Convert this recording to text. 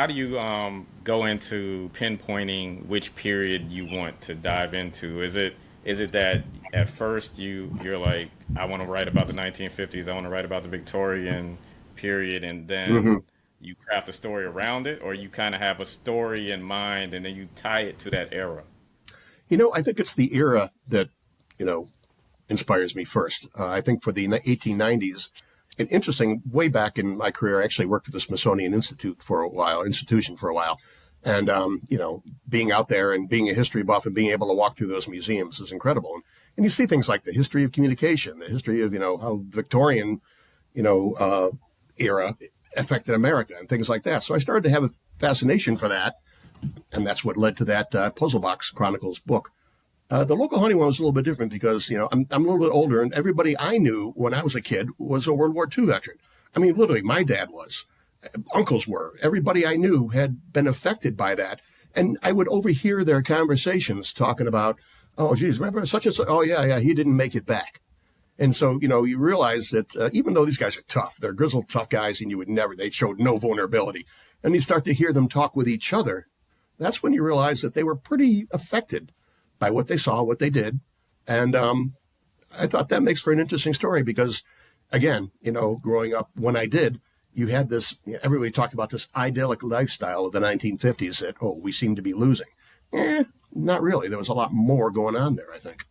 how do you go into pinpointing which period you want to dive into? Is it that at first you're like, I want to write about the 1950s, I want to write about the Victorian period, and Hmm. then you craft a story around it, or you kind of have a story in mind and then you tie it to that era? I think it's the era that, you know, inspires me first. I think for the 1890s, and interesting, way back in my career, I actually worked at the Smithsonian institution for a while. And, being out there and being a history buff and being able to walk through those museums is incredible. And you see things like the history of communication, the history of, how Victorian, you know, uh, era affected America and things like that. So I started to have a fascination for that. And that's what led to that Puzzle Box Chronicles book. The local hunting one was a little bit different because, I'm a little bit older, and everybody I knew when I was a kid was a World War II veteran. I mean, literally, my dad was, uncles were. Everybody I knew had been affected by that. And I would overhear their conversations talking about, oh, geez, remember such and such? Oh, yeah, yeah, he didn't make it back. And so, you realize that even though these guys are tough, they're grizzled, tough guys, and they showed no vulnerability. And you start to hear them talk with each other. That's when you realize that they were pretty affected by what they saw, what they did. And I thought that makes for an interesting story because, again, growing up when I did, you had this, everybody talked about this idyllic lifestyle of the 1950s that, oh, we seem to be losing. Not really. There was a lot more going on there, I think.